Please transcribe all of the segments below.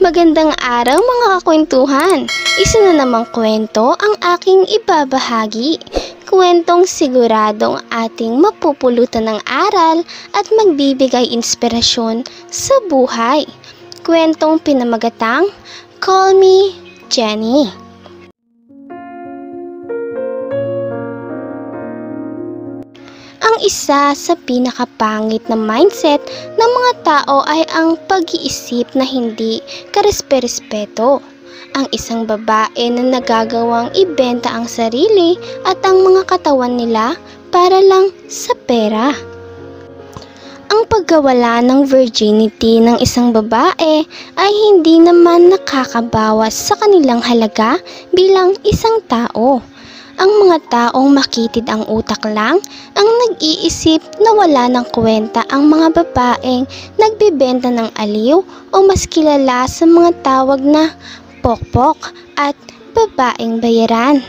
Magandang araw mga kakwentuhan! Isa na namang kwento ang aking ibabahagi. Kwentong siguradong ating mapupulutan ng aral at magbibigay inspirasyon sa buhay. Kwentong pinamagatang Call Me Jenny. Ang isa sa pinakapangit na mindset ng mga tao ay ang pag-iisip na hindi karespe-respeto. Ang isang babae na nagagawang ibenta ang sarili at ang mga katawan nila para lang sa pera. Ang pagkawala ng virginity ng isang babae ay hindi naman nakakabawas sa kanilang halaga bilang isang tao. Ang mga taong makitid ang utak lang ang nag-iisip na wala ng kwenta ang mga babaeng nagbebenta ng aliw o mas kilala sa mga tawag na pokpok at babaeng bayaran.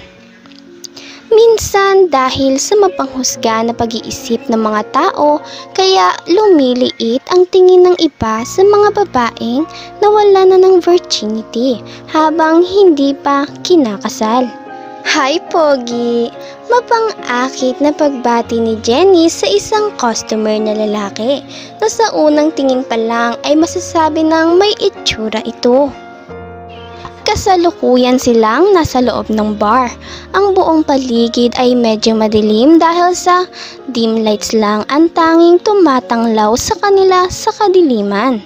Minsan dahil sa mapanghusga na pag-iisip ng mga tao, kaya lumiliit ang tingin ng iba sa mga babaeng na wala na ng virginity habang hindi pa kinakasal. Hi Pogi! Mapang-akit na pagbati ni Jenny sa isang customer na lalaki na sa unang tingin pa lang ay masasabi ng may itsura ito. Kasalukuyan silang nasa loob ng bar. Ang buong paligid ay medyo madilim dahil sa dim lights lang ang tanging tumatanglaw sa kanila sa kadiliman.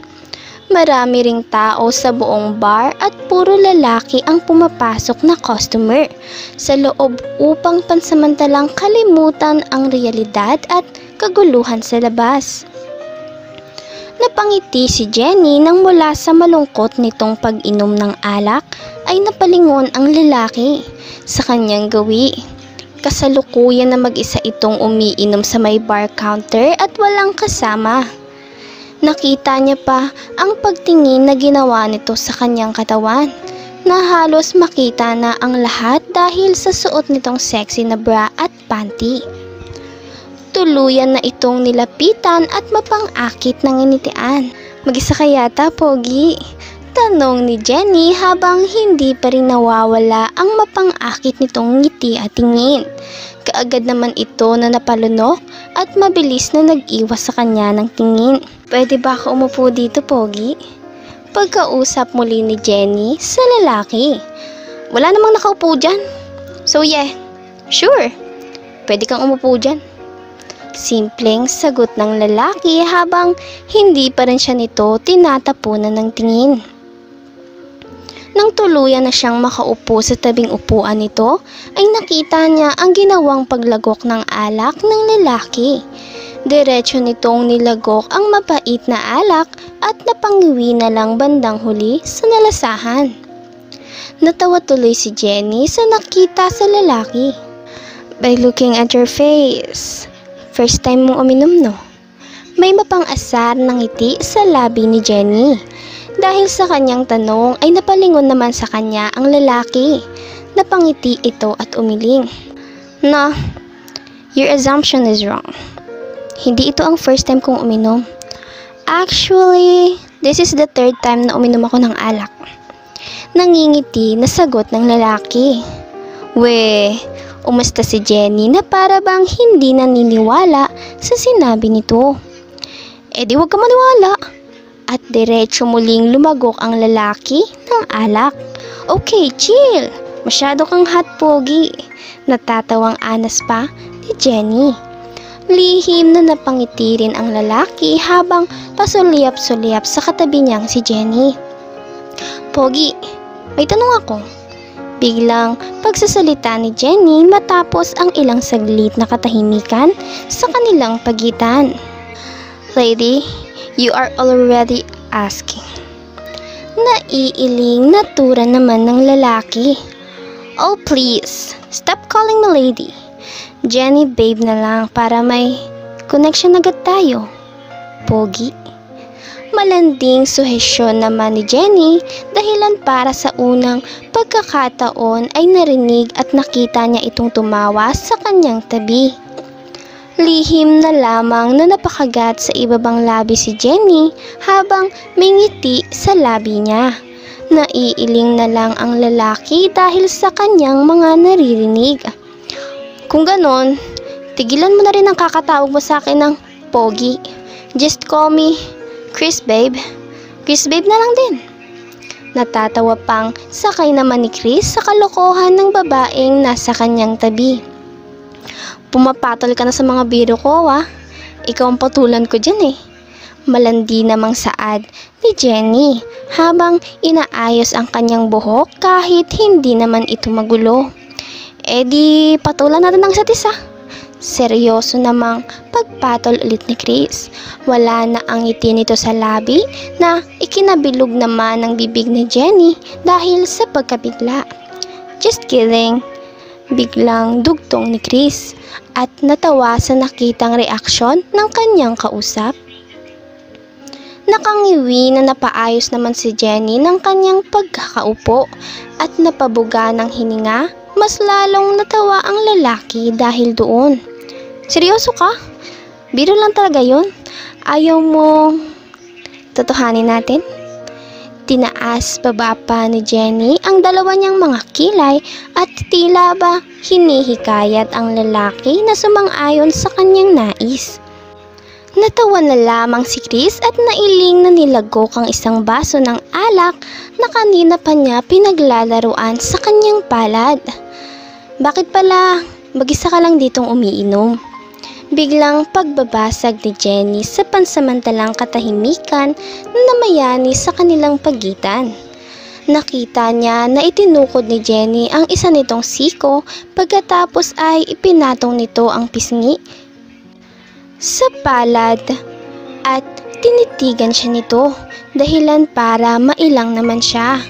Marami ring tao sa buong bar at puro lalaki ang pumapasok na customer sa loob upang pansamantalang kalimutan ang realidad at kaguluhan sa labas. Napangiti si Jenny nang mula sa malungkot nitong pag-inom ng alak ay napalingon ang lalaki sa kanyang gawi. Kasalukuyan na mag-isa itong umiinom sa may bar counter at walang kasama. Nakita niya pa ang pagtingin na ginawa nito sa kanyang katawan na halos makita na ang lahat dahil sa suot nitong sexy na bra at panty. Tuluyan na itong nilapitan at mapang-akit ng initian. Mag-isa ka yata, Pogi? Tanong ni Jenny habang hindi pa rin nawawala ang mapang-akit nitong ngiti at tingin. Kaagad naman ito na napalunok at mabilis na nag-iwas sa kanya ng tingin. Pwede ba ako umupo dito, Pogi? Pagkausap muli ni Jenny sa lalaki. Wala namang nakaupo dyan. So yeah, sure. Pwede kang umupo dyan. Simpleng sagot ng lalaki habang hindi pa rin siya nito tinatapunan ng tingin. Nang tuluyan na siyang makaupo sa tabing upuan nito, ay nakita niya ang ginawang paglagok ng alak ng lalaki. Diretso nitong nilagok ang mapait na alak at napangiwi na lang bandang huli sa nalasahan. Natawa tuloy si Jenny sa nakita sa lalaki. By looking at your face, first time mong uminom, no? May mapang-asar na ngiti sa labi ni Jenny. Dahil sa kanyang tanong ay napalingon naman sa kanya ang lalaki. Napangiti ito at umiling. No, your assumption is wrong. Hindi ito ang first time kong uminom. Actually, this is the third time na uminom ako ng alak. Nangingiti na sagot ng lalaki. We, umusta si Jenny na para bang hindi naniniwala sa sinabi nito. Eh di wag ka maniwala. At diretso muling lumagok ang lalaki ng alak. Okay, chill. Masyado kang hot, Pogi. Natatawang anas pa ni Jenny. Lihim na napangiti rin ang lalaki habang pasulyap-sulyap sa katabi niyang si Jenny. Pogi, may tanong ako. Biglang pagsasalita ni Jenny matapos ang ilang saglit na katahimikan sa kanilang pagitan. Lady, you are already asking. Naiiling natura naman ng lalaki. Oh please, stop calling me lady. Jenny babe na lang para may connection agad tayo. Pogi. Malanding suhesyon naman ni Jenny dahilan para sa unang pagkakataon ay narinig at nakita niya itong tumawa sa kanyang tabi. Lihim na lamang na napakagat sa ibabang labi si Jenny habang may ngiti sa labi niya. Naiiling na lang ang lalaki dahil sa kanyang mga naririnig. Kung ganon, tigilan mo na rin ang kakatawag mo sa akin ng Pogi. Just call me Chris Babe. Chris Babe na lang din. Natatawa pang sakay naman ni Chris sa kalokohan ng babaeng nasa kanyang tabi. Pumapatol ka na sa mga biro ko, ah. Ikaw ang patulan ko dyan eh. Malandi namang saad ni Jenny habang inaayos ang kanyang buhok kahit hindi naman ito magulo. E di patulan natin ang isa't isa. Seryoso namang pagpatol ulit ni Chris. Wala na ang ngiti nito sa labi na ikinabilog naman ng bibig ni Jenny dahil sa pagkabigla. Just kidding. Biglang dugtong ni Chris at natawa sa nakitang reaksyon ng kanyang kausap. Nakangiwi na napaayos naman si Jenny ng kanyang pagkakaupo at napabuga ng hininga. Mas lalong natawa ang lalaki dahil doon. Seryoso ka? Biro lang talaga yun? Ayaw mo totohanin natin? Tinaas baba pa ni Jenny ang dalawa niyang mga kilay at tila ba hinihikayat ang lalaki na sumang-ayon sa kanyang nais. Natawa na lamang si Chris at nailing na nilagok ang isang baso ng alak na kanina pa niya pinaglalaruan sa kanyang palad. Bakit pala mag-isa ka lang ditong umiinom? Biglang pagbabasag ni Jenny sa pansamantalang katahimikan na namayani sa kanilang pagitan. Nakita niya na itinukod ni Jenny ang isa nitong siko pagkatapos ay ipinatong nito ang pisngi sa palad at tinitigan siya nito dahilan para mailang naman siya.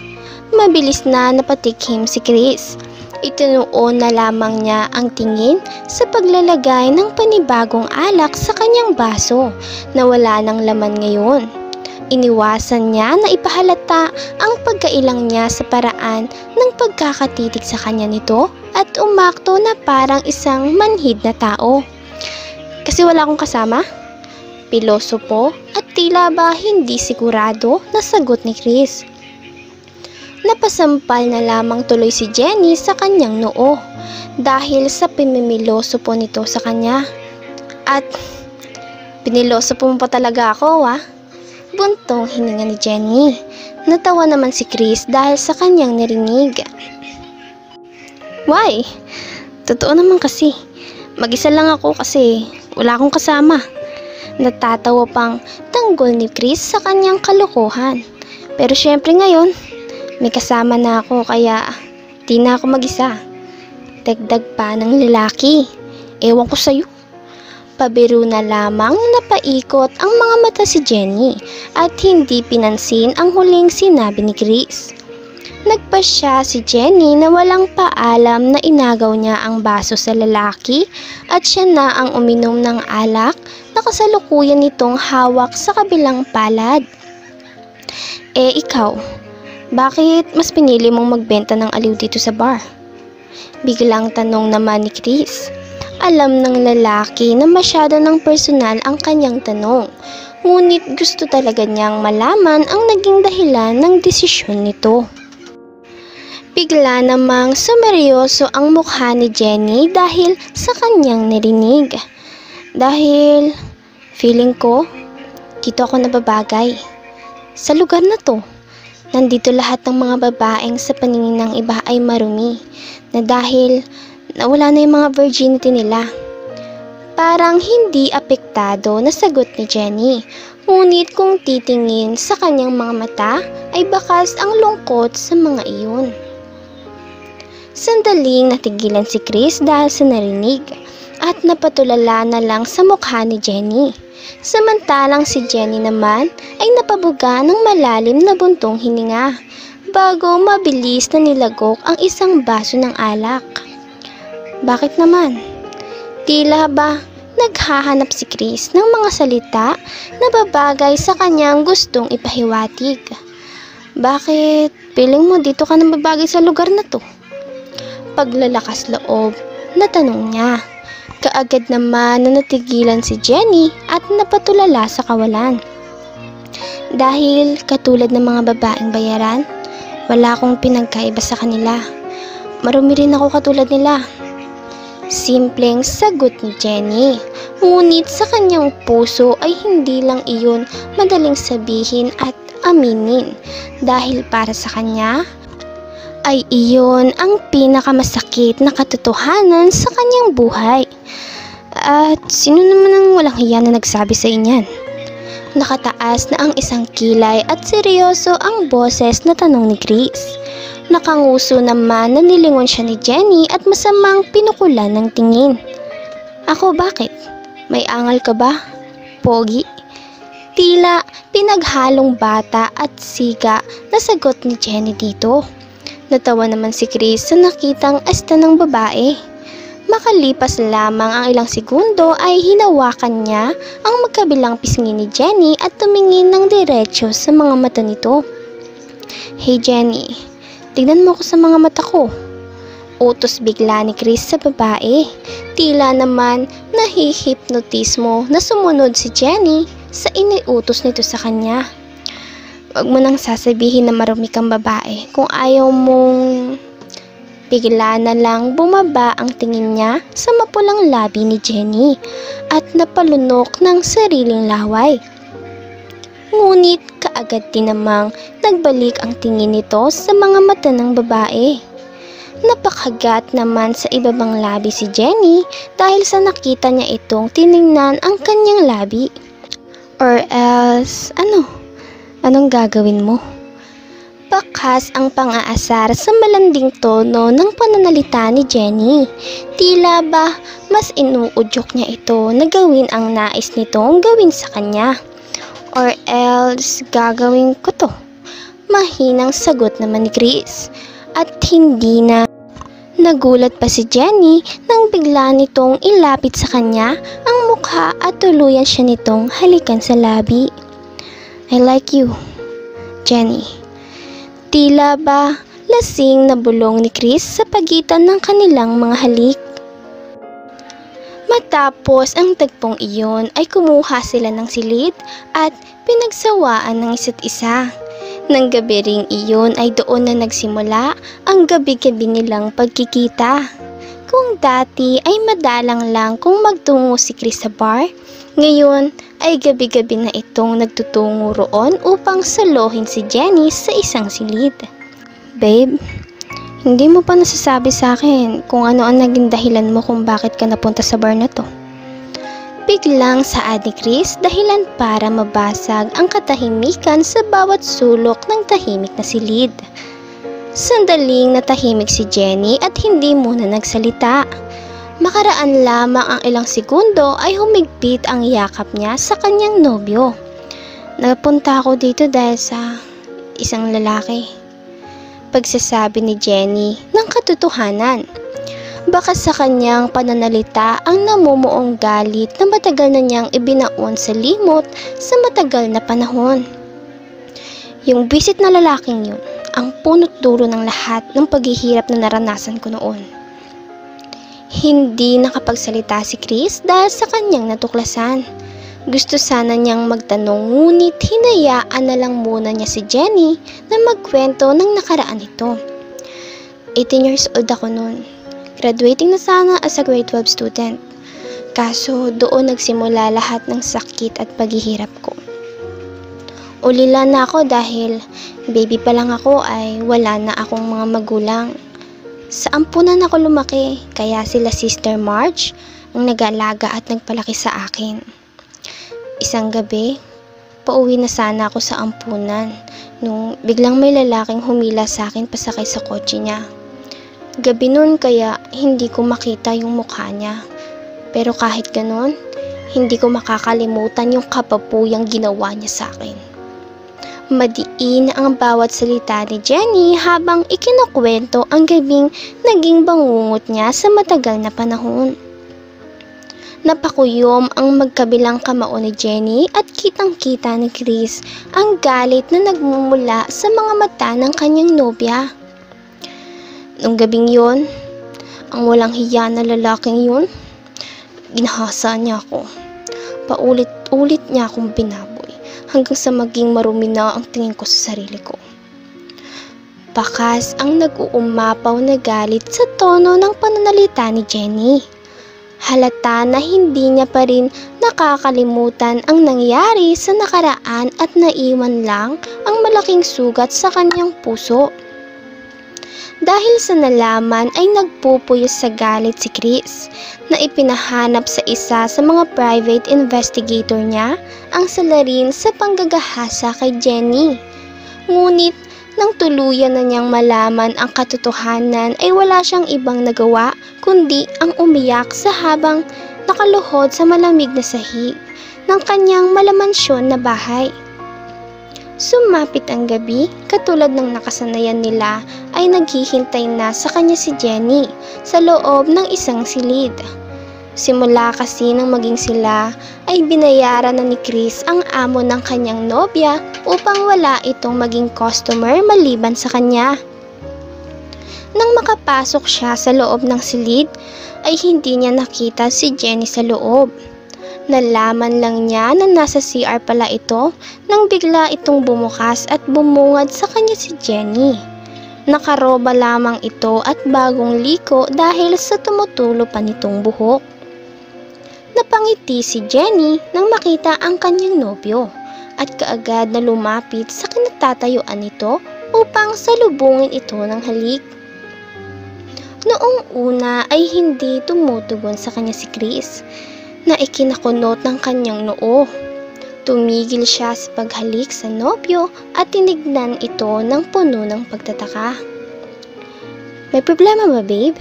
Mabilis na napatikhim si Chris. Itinuon na lamang niya ang tingin sa paglalagay ng panibagong alak sa kanyang baso na wala ng laman ngayon. Iniwasan niya na ipahalata ang pagkailang niya sa paraan ng pagkakatitig sa kanya nito at umakto na parang isang manhid na tao. Kasi wala akong kasama? Pilosopo at tila ba hindi sigurado na sagot ni Chris. Napasampal na lamang tuloy si Jenny sa kanyang noo dahil sa pimimiloso po nito sa kanya. At piniloso po mo pa talaga ako, ah. Buntong hininga ni Jenny. Natawa naman si Chris dahil sa kanyang narinig. Why? Totoo naman kasi. Mag-isa lang ako kasi wala akong kasama. Natatawa pang tanggol ni Chris sa kanyang kalokohan. Pero syempre ngayon, may kasama na ako kaya di na ako mag-isa. Dagdag pa ng lalaki. Ewan ko sa'yo. Pabiro na lamang napaikot ang mga mata si Jenny at hindi pinansin ang huling sinabi ni Chris. Nagpasya si Jenny na walang paalam na inagaw niya ang baso sa lalaki at siya na ang uminom ng alak na kasalukuyan nitong hawak sa kabilang palad. Ikaw, bakit mas pinili mong magbenta ng aliw dito sa bar? Biglang tanong naman ni Chris. Alam ng lalaki na masyado ng personal ang kanyang tanong, ngunit gusto talaga niyang malaman ang naging dahilan ng desisyon nito. Bigla namang sumeryoso ang mukha ni Jenny dahil sa kanyang narinig. Dahil feeling ko, dito ako nababagay. Sa lugar na to, nandito lahat ng mga babaeng sa paningin ng iba ay marumi na dahil nawala na yung mga virginity nila. Parang hindi apektado na sagot ni Jenny. Ngunit kung titingin sa kanyang mga mata ay bakas ang lungkot sa mga iyon. Sandaling natigilan si Chris dahil sa narinig at napatulala na lang sa mukha ni Jenny. Samantalang si Jenny naman ay napabuga ng malalim na buntong hininga bago mabilis na nilagok ang isang baso ng alak. Bakit naman? Tila ba naghahanap si Chris ng mga salita na babagay sa kanyang gustong ipahiwatig? Bakit piling mo dito ka nang babagay sa lugar na to? Paglalakas loob na tanong niya. Kaagad naman na natigilan si Jenny at napatulala sa kawalan. Dahil katulad ng mga babaeng bayaran, Wala akong pinagkaiba sa kanila. Marumi rin ako katulad nila. Simpleng sagot ni Jenny. Ngunit sa kanyang puso ay hindi lang iyon madaling sabihin at aminin. Dahil para sa kanya ay iyon ang pinakamasakit na katotohanan sa kanyang buhay. At sino naman ang walang hiya na nagsabi sa inyan? Nakataas na ang isang kilay at seryoso ang boses na tanong ni Chris. Nakanguso naman na nilingon siya ni Jenny at masamang pinukulan ng tingin. Ako, bakit? May angal ka ba? Pogi? Tila pinaghalong bata at siga na sagot ni Jenny dito. Natawa naman si Chris sa nakitang asta ng babae. Makalipas lamang ang ilang segundo ay hinawakan niya ang magkabilang pisngi ni Jenny at tumingin ng diretsyo sa mga mata nito. Hey Jenny, tignan mo ko sa mga mata ko. Utos bigla ni Chris sa babae. Tila naman nahihipnotismo na sumunod si Jenny sa iniutos nito sa kanya. Huwag mo nang sasabihin na marumi kang babae kung ayaw mong... Bigla na lang bumaba ang tingin niya sa mapulang labi ni Jenny at napalunok ng sariling laway. Ngunit kaagad din namang nagbalik ang tingin nito sa mga mata ng babae. Napakagat naman sa ibabang labi si Jenny dahil sa nakita niya itong tiningnan ang kanyang labi. Or else, anong gagawin mo? Bakas ang pang-aasar sa malanding tono ng pananalita ni Jenny. Tila ba mas inuudyok niya ito na gawin ang nais nitong gawin sa kanya. Or else, gagawin ko to. Mahinang sagot naman ni Chris. At hindi na nagulat pa si Jenny nang bigla nitong ilapit sa kanya ang mukha at tuluyan siya nitong halikan sa labi. I like you, Jenny. Tila ba lasing na bulong ni Chris sa pagitan ng kanilang mga halik. Matapos ang tagpong iyon ay kumuha sila ng silid at pinagsawaan ng isa't isa. Nang gabi ring iyon ay doon na nagsimula ang gabi-gabi nilang pagkikita. Kung dati ay madalang lang kung magtungo si Chris sa bar, ngayon ay gabi-gabi na itong nagtutungo roon upang salohin si Jenny sa isang silid. Babe, hindi mo pa nasasabi sa akin kung ano ang naging dahilan mo kung bakit ka napunta sa bar na to. Biglang saad ni Chris dahilan para mabasag ang katahimikan sa bawat sulok ng tahimik na silid. Sandaling natahimik si Jenny at hindi muna nagsalita. Makaraan lamang ang ilang segundo ay humigpit ang yakap niya sa kanyang nobyo. Napunta ako dito dahil sa isang lalaki. Pagsasabi ni Jenny ng katotohanan. Baka sa kanyang pananalita ang namumuong galit na matagal na niyang ibinaon sa limot sa matagal na panahon. Yung bisit na lalaking yun, ang punot dulo ng lahat ng paghihirap na naranasan ko noon. Hindi nakapagsalita si Chris dahil sa kanyang natuklasan. Gusto sana niyang magtanong ngunit hinayaan na lang muna niya si Jenny na magkwento ng nakaraan nito. 18 years old ako noon. Graduating na sana as a grade 12 student. Kaso doon nagsimula lahat ng sakit at paghihirap ko. Ulila na ako dahil baby pa lang ako ay wala na akong mga magulang. Sa ampunan ako lumaki, kaya sila Sister Marge ang nag-aalaga at nagpalaki sa akin. Isang gabi, pauwi na sana ako sa ampunan nung biglang may lalaking humila sa akin pasakay sa kotse niya. Gabi nun kaya hindi ko makita yung mukha niya. Pero kahit ganon, hindi ko makakalimutan yung kapapuyang ginawa niya sa akin. Madiin ang bawat salita ni Jenny habang ikinukwento ang gabing naging bangungot niya sa matagal na panahon. Napakuyom ang magkabilang kamao ni Jenny at kitang-kita ni Chris ang galit na nagmumula sa mga mata ng kanyang nobya. Nung gabing yon, ang walang hiya na lalaking yun, ginahasa niya ako. Paulit-ulit niya akong binaboy hanggang sa maging marumi na ang tingin ko sa sarili ko. Bakas ang nag-uumapaw na galit sa tono ng pananalita ni Jenny. Halata na hindi niya pa rin nakakalimutan ang nangyari sa nakaraan at naiwan lang ang malaking sugat sa kanyang puso. Dahil sa nalaman ay nagpupuyos sa galit si Chris na ipinahanap sa isa sa mga private investigator niya ang salarin sa panggagahasa kay Jenny. Ngunit nang tuluyan na niyang malaman ang katotohanan ay wala siyang ibang nagawa kundi ang umiyak sa habang nakaluhod sa malamig na sahig ng kanyang malamansyon na bahay. Sumapit ang gabi, katulad ng nakasanayan nila ay naghihintay na sa kanya si Jenny sa loob ng isang silid. Simula kasi nang maging sila ay binayaran na ni Chris ang amo ng kanyang nobya upang wala itong maging customer maliban sa kanya. Nang makapasok siya sa loob ng silid ay hindi niya nakita si Jenny sa loob. Nalaman lang niya na nasa CR pala ito nang bigla itong bumukas at bumungad sa kanya si Jenny. Nakaroba lamang ito at bagong liko dahil sa tumutulo pa nitong buhok. Napangiti si Jenny nang makita ang kanyang nobyo at kaagad na lumapit sa kinatatayuan nito upang salubungin ito ng halik. Noong una ay hindi tumutugon sa kanya si Chris na ikinakunot ng kanyang noo. Tumigil siya sa paghalik sa nobyo at tinignan ito ng puno ng pagtataka. "May problema ba, babe?"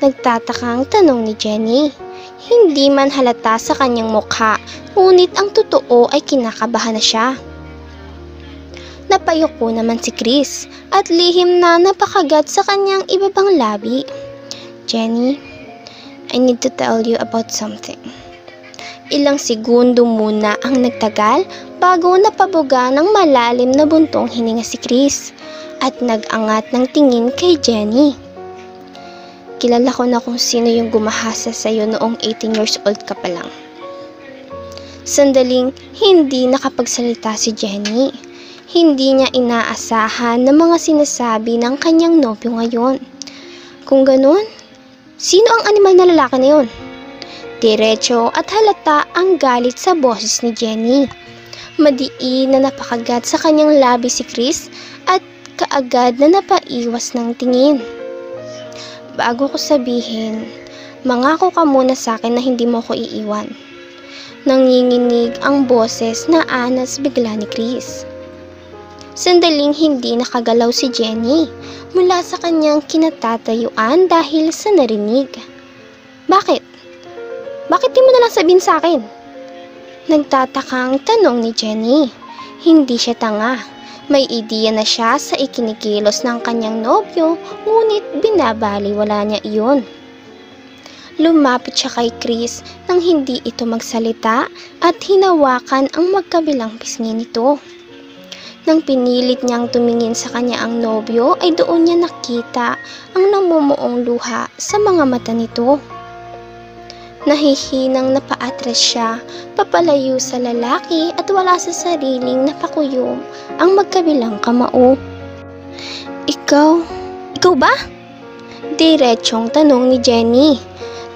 Nagtatakang tanong ni Jenny. Hindi man halata sa kanyang mukha, ngunit ang totoo ay kinakabahan na siya. Napayuko naman si Chris at lihim na napakagat sa kanyang ibabang labi. "Jenny, I need to tell you about something." Ilang segundo muna ang nagtagal bago napabuga ng malalim na buntong hininga si Chris at nag-angat ng tingin kay Jenny. "Kilala ko na kung sino yung gumahasa sa'yo noong 18 years old ka pa lang." Sandaling hindi nakapagsalita si Jenny. Hindi niya inaasahan na mga sinasabi ng kanyang nobyo ngayon. Kung ganun, sino ang animal na lalaki na yun? Diretso at halata ang galit sa boses ni Jenny. Madiin na napakagat sa kanyang labi si Chris at kaagad na napaiwas ng tingin. "Bago ko sabihin, mangako ka muna sa akin na hindi mo ko iiwan." Nanginginig ang boses na anas bigla ni Chris. Sandaling hindi nakagalaw si Jenny mula sa kanyang kinatatayuan dahil sa narinig. Bakit? Bakit di mo na lang sabihin sa akin?" Nagtatakang tanong ni Jenny. Hindi siya tanga. May ideya na siya sa ikinikilos ng kanyang nobyo, ngunit binabaliwala niya iyon. Lumapit siya kay Chris nang hindi ito magsalita at hinawakan ang magkabilang pisngi nito. Nang pinilit niyang tumingin sa kanya ang nobyo ay doon niya nakita ang namumuong luha sa mga mata nito. Nahihinang napaatras siya papalayo sa lalaki at wala sa sariling napakuyom ang magkabilang kamao. Ikaw ba?" Diretsong tanong ni Jenny.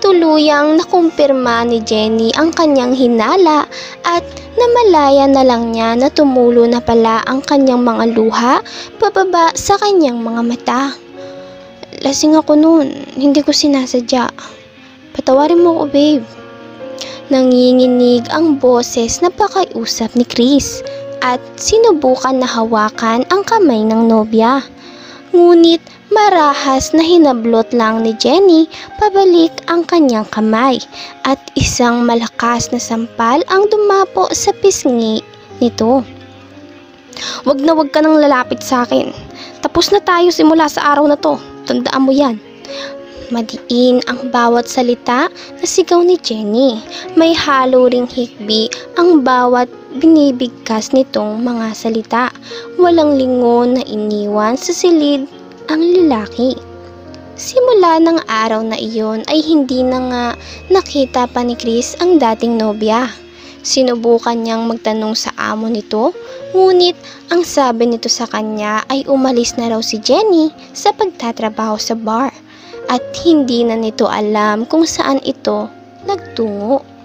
Tuluyang nakumpirma ni Jenny ang kanyang hinala at namalaya na lang niya na tumulo na pala ang kanyang mga luha pababa sa kanyang mga mata. "Lasing ako noon, hindi ko sinasadya. Patawarin mo ko, babe." Nanginginig ang boses na pakiusap ni Chris at sinubukan na hawakan ang kamay ng nobya. Ngunit marahas na hinablot lang ni Jenny pabalik ang kanyang kamay at isang malakas na sampal ang dumapo sa pisngi nito. Wag ka nang lalapit sa akin. Tapos na tayo simula sa araw na to. Tandaan mo yan." Madiin ang bawat salita na sigaw ni Jenny. May halo ring hikbi ang bawat binibigkas nitong mga salita. Walang lingon na iniwan sa silid ang lalaki. Simula ng araw na iyon ay hindi na nga nakita pa ni Chris ang dating nobya. Sinubukan niyang magtanong sa amo nito, ngunit ang sabi nito sa kanya ay umalis na raw si Jenny sa pagtatrabaho sa bar at hindi na nito alam kung saan ito nagtungo.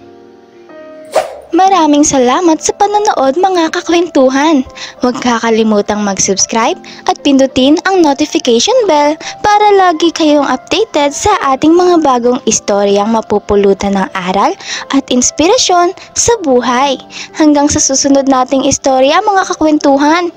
Maraming salamat sa panonood mga kakwentuhan. Huwag kakalimutang mag-subscribe at pindutin ang notification bell para lagi kayong updated sa ating mga bagong istoryang mapupulutan ng aral at inspirasyon sa buhay. Hanggang sa susunod nating istorya mga kakwentuhan.